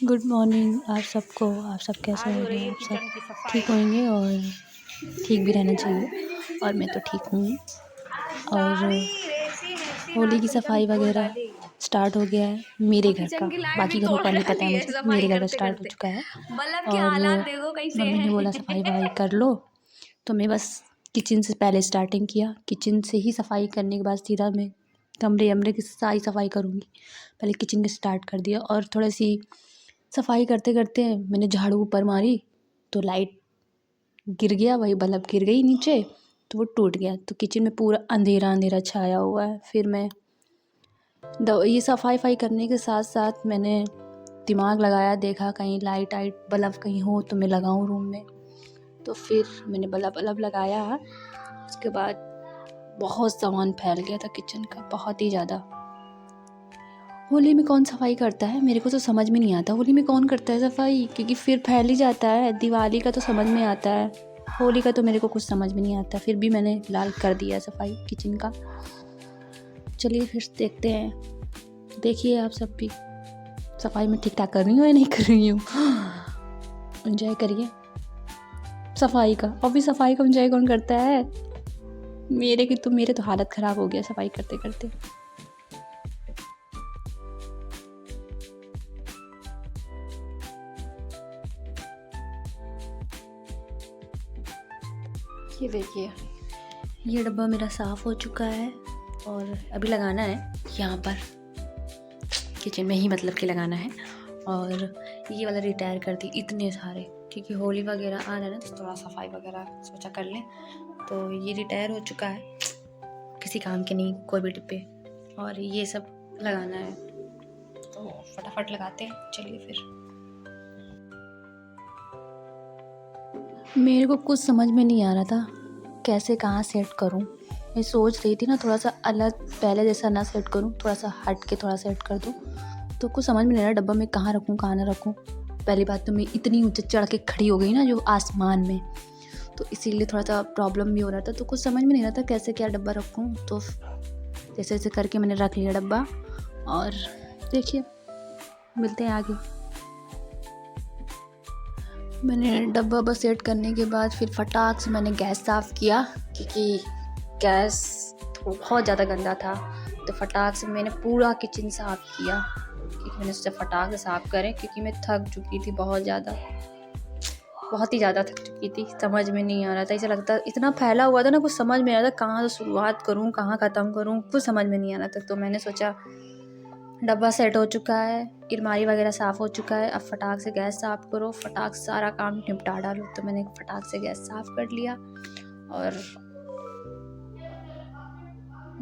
Good morning आप सब कैसे आज हो होंगे? रही है आप सब किचन की ठीक सफाई। होंगे और ठीक भी रहना चाहिए और मैं तो ठीक हूँ। और सारी रेसी मेसी होली आज की किचन सफाई तोड़ वगैरह डाली स्टार्ट हो गया है मेरे और घर किचन का। की लाइट भी बाकी घरों तोड़ का नहीं पता है डाली है मुझे, सफाई मेरे घर का करते स्टार्ट हो करते। चुका है। बल्ब के और हालात देखो कैसे मम्मी ने बोला सफाई-वफाई है। कर लो, तो मैं बस किचन से पहले स्टार्टिंग किया। किचन से ही सफाई करने के बाद सीधा मैं कमरे-वमरे की सारी सफाई करूँगी। पहले किचन का स्टार्ट कर दिया और थोड़ी-सी सफाई करते-करते मैंने झाड़ू ऊपर मारी, तो लाइट गिर गया, वही बल्ब गिर गई नीचे, तो वो टूट गया। तो किचन में पूरा अंधेरा-अंधेरा छाया हुआ है। फिर मैं ये सफाई-वफाई करने के साथ-साथ मैंने दिमाग लगाया, देखा कहीं लाइट-वाइट बल्ब कहीं हो तो मैं लगाऊँ रूम में। तो फिर मैंने बल्ब लगाया। उसके बाद बहुत सामान फैल गया था किचन का, बहुत ही ज़्यादा। होली में कौन सफाई करता है? मेरे को तो समझ में नहीं आता होली में कौन करता है सफाई, क्योंकि फिर फैल ही जाता है। दिवाली का तो समझ में आता है, होली का तो मेरे को कुछ समझ में नहीं आता। फिर भी मैंने फिलहाल कर दिया सफाई किचन का। चलिए फिर देखते हैं, देखिए आप सब भी सफाई में ठीक ठाक कर रही हूँ या नहीं कर रही हूँ। एंजॉय करिए सफाई का। और भी सफाई का एंजॉय कौन करता है? मेरे तो हालत ख़राब हो गया सफाई करते करते। ये देखिए, ये डब्बा मेरा साफ़ हो चुका है और अभी लगाना है यहाँ पर किचन में ही, मतलब कि लगाना है। और ये वाला रिटायर कर दी, इतने सारे, क्योंकि होली वगैरह आ रहा है ना, तो थोड़ा सफाई वगैरह सोचा कर लें। तो ये रिटायर हो चुका है, किसी काम के नहीं कोई भी डिब्बे। और ये सब लगाना है, तो फटाफट लगाते हैं। चलिए फिर। मेरे को कुछ समझ में नहीं आ रहा था कैसे कहाँ सेट करूँ। मैं सोच रही थी ना थोड़ा सा अलग, पहले जैसा ना सेट करूँ, थोड़ा सा हट के थोड़ा सेट कर दूँ। तो कुछ समझ में नहीं आ रहा डब्बा में कहाँ रखूँ कहाँ ना रखूँ। पहली बात तो मैं इतनी ऊँचे चढ़ के खड़ी हो गई ना जो आसमान में, तो इसीलिए थोड़ा सा प्रॉब्लम भी हो रहा था। तो कुछ समझ में नहीं आ रहा था कैसे क्या डब्बा रखूँ। तो जैसे जैसे करके मैंने रख लिया डब्बा। और देखिए, मिलते हैं आगे। मैंने डब्बा बस सेट करने के बाद फिर फटाक से मैंने गैस साफ़ किया, क्योंकि गैस बहुत ज़्यादा गंदा था। तो फटाक से मैंने पूरा किचन साफ़ किया, क्योंकि मैंने सोचा फटाक से साफ़ करें, क्योंकि मैं थक चुकी थी बहुत ही ज़्यादा थक चुकी थी। समझ में नहीं आ रहा था, ऐसा लगता इतना फैला हुआ था ना, कुछ समझ में आ रहा था कहाँ से शुरुआत करूँ कहाँ ख़त्म करूँ, कुछ समझ में नहीं आ रहा था। तो मैंने सोचा डब्बा सेट हो चुका है, अलमारी वगैरह साफ़ हो चुका है, अब फटाक से गैस साफ़ करो, फटाक से सारा काम निपटा डालो। तो मैंने फटाक से गैस साफ़ कर लिया और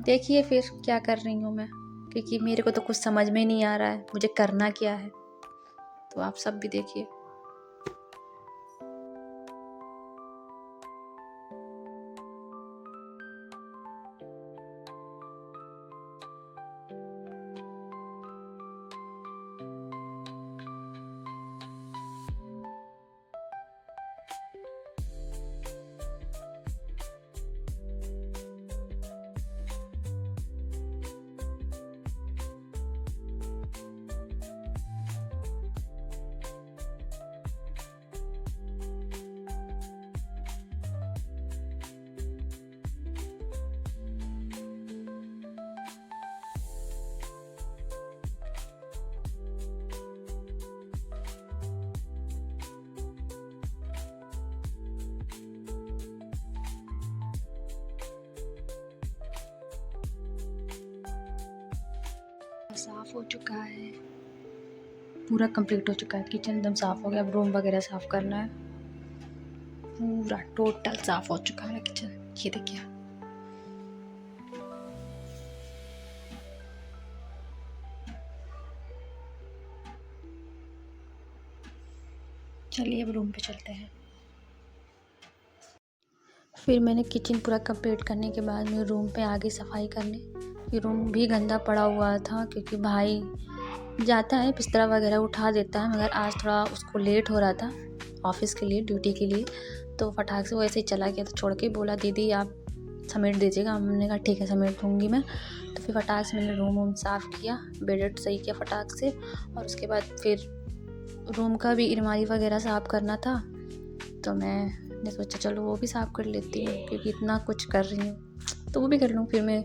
देखिए फिर क्या कर रही हूँ मैं, क्योंकि मेरे को तो कुछ समझ में नहीं आ रहा है मुझे करना क्या है। तो आप सब भी देखिए। साफ़ हो चुका है, पूरा कंप्लीट हो चुका है। किचन एकदम साफ़ हो गया। अब रूम वगैरह साफ़ करना है। पूरा टोटल साफ़ हो चुका है किचन, ये देखिए। चलिए अब रूम पे चलते हैं। फिर मैंने किचन पूरा कंप्लीट करने के बाद मैं रूम पे आ गई सफाई करने। ये रूम भी गंदा पड़ा हुआ था, क्योंकि भाई जाता है बिस्तरा वगैरह उठा देता है, मगर आज थोड़ा उसको लेट हो रहा था ऑफ़िस के लिए, ड्यूटी के लिए। तो फटाक से वो ऐसे ही चला गया, तो छोड़ के बोला दीदी आप समेट दीजिएगा। हमने कहा ठीक है समेट दूँगी मैं। तो फिर फटाक से मैंने रूम वूम साफ़ किया, बेड वेड सही किया फटाक से। और उसके बाद फिर रूम का भी अलमारी वगैरह साफ़ करना था, तो मैंने सोचा चलो वो भी साफ़ कर लेती हूँ, क्योंकि इतना कुछ कर रही हूँ तो वो भी कर लूँ। फिर मैं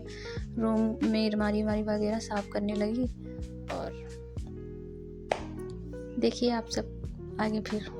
रूम में अलमारी वगैरह साफ़ करने लगी, और देखिए आप सब आगे फिर।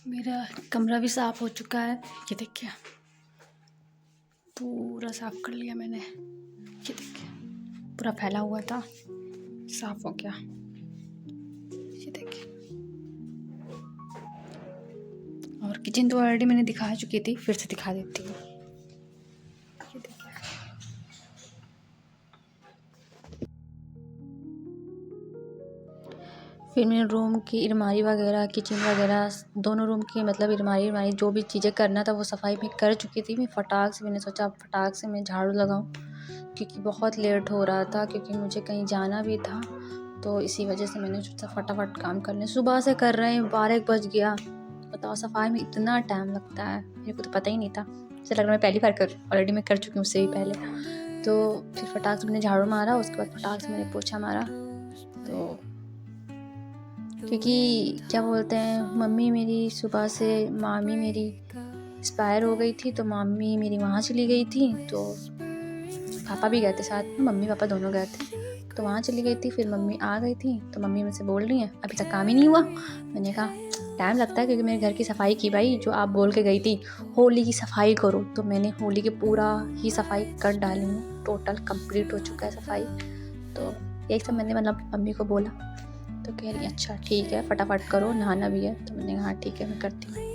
मेरा कमरा भी साफ़ हो चुका है, ये देखिए पूरा साफ़ कर लिया मैंने। ये देखिए पूरा फैला हुआ था, साफ़ हो गया। ये देखिए, और किचन तो ऑलरेडी मैंने दिखा चुकी थी, फिर से दिखा देती हूँ। ये देखिए, फिर मैंने रूम की अलमारी वगैरह, किचन वगैरह, दोनों रूम की मतलब अलमारी जो भी चीज़ें करना था वो सफाई मैं कर चुकी थी। मैंने सोचा फटाक से मैं झाड़ू लगाऊं, क्योंकि बहुत लेट हो रहा था, क्योंकि मुझे कहीं जाना भी था, तो इसी वजह से मैंने सोचा फटाफट काम कर लें। सुबह से कर रहे हैं, 12 बज गया। बताओ सफाई में इतना टाइम लगता है, मेरे को तो पता ही नहीं था। मुझे लग रहा मैं पहली बार ऑलरेडी मैं कर चुकी हूँ उससे भी पहले। तो फिर फटाक से मैंने झाड़ू मारा, उसके बाद फटाक से मैंने पोछा मारा। तो क्योंकि क्या बोलते हैं, मम्मी मेरी सुबह से, मामी मेरी एक्सपायर हो गई थी, तो मामी मेरी वहाँ चली गई थी, तो पापा भी गए थे साथ में, मम्मी पापा दोनों गए थे, तो वहाँ चली गई थी। फिर मम्मी आ गई थी, तो मम्मी मुझसे बोल रही हैं अभी तक काम ही नहीं हुआ। मैंने कहा टाइम लगता है, क्योंकि मेरे घर की सफाई की भाई, जो आप बोल के गई थी होली की सफाई करो, तो मैंने होली की पूरा ही सफाई कर डाली हूँ, टोटल कंप्लीट हो चुका है सफाई। तो यही सब मैंने मतलब मम्मी को बोला, तो कह रही अच्छा ठीक है फटाफट करो, नहाना भी है। तो मैंने कहा हाँ ठीक है मैं करती हूँ।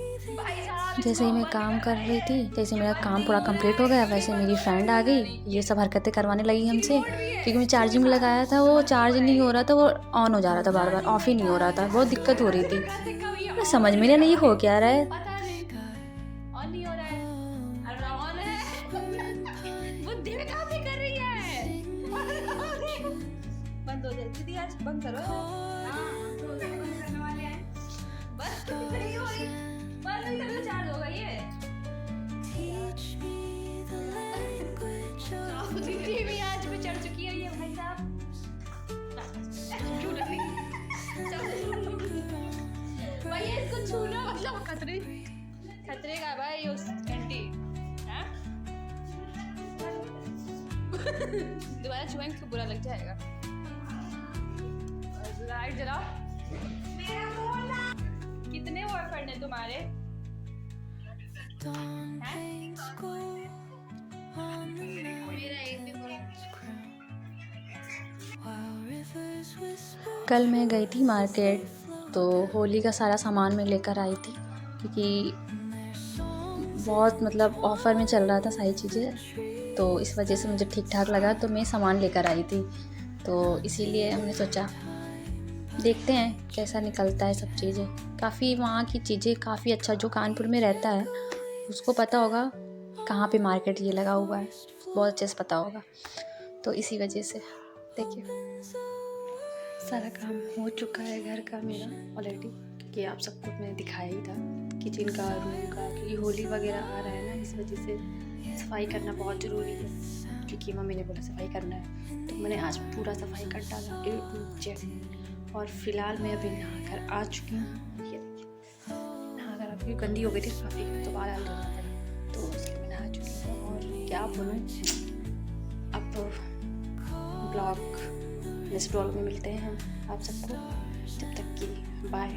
जैसे ही मैं काम कर रही थी, जैसे मेरा काम पूरा कंप्लीट हो गया, वैसे मेरी फ्रेंड आ गई, ये सब हरकतें करवाने लगी हमसे, क्योंकि मैं चार्जिंग में लगाया था, वो चार्ज नहीं हो रहा था, वो ऑन हो जा रहा था, बार बार ऑफ ही नहीं हो रहा था, बहुत दिक्कत हो रही थी। समझ में नहीं हो क्या रहा है। बंद हो जाए दीदी, आज बंद करो। हाँ, बंद करने वाले हैं। बस कितनी हो रही है। छूना मतलब खतरे खतरे का भाई उस घंटी हाँ? दोबारा छुएंगे तो बुरा लग जाएगा। लाइट जलाओ। कितने बॉयफ्रेंड है तुम्हारे हैं? मेरा एक भी कल मैं गई थी मार्केट, तो होली का सारा सामान मैं लेकर आई थी, क्योंकि बहुत मतलब ऑफ़र में चल रहा था सारी चीज़ें, तो इस वजह से मुझे ठीक ठाक लगा तो मैं सामान लेकर आई थी। तो इसीलिए हमने सोचा देखते हैं कैसा निकलता है सब चीज़ें। काफ़ी वहाँ की चीज़ें काफ़ी अच्छा, जो कानपुर में रहता है उसको पता होगा कहाँ पे मार्केट ये लगा हुआ है, बहुत अच्छे से पता होगा। तो इसी वजह से देखिए सारा काम हो चुका है घर का मेरा ऑलरेडी, क्योंकि आप सबको मैंने दिखाया ही था किचन का, रूम का, क्योंकि होली वगैरह आ रहा है ना, इस वजह से सफाई करना बहुत ज़रूरी है, क्योंकि मम्मी ने बोला सफाई करना है, तो मैंने आज पूरा सफाई कर डाला A to Z। और फिलहाल मैं अभी नहा कर आ चुकी हूँ। ये देखिए नहा कर अभी गंदी हो गई थी काफ़ी, तो बाहर धोना पड़ा, तो उसके मैं नहा चुकी हूँ। और क्या बोलूँ, अब ब्लॉग नेक्स्ट ब्लॉग में मिलते हैं हम आप सबको, तब तक की बाय।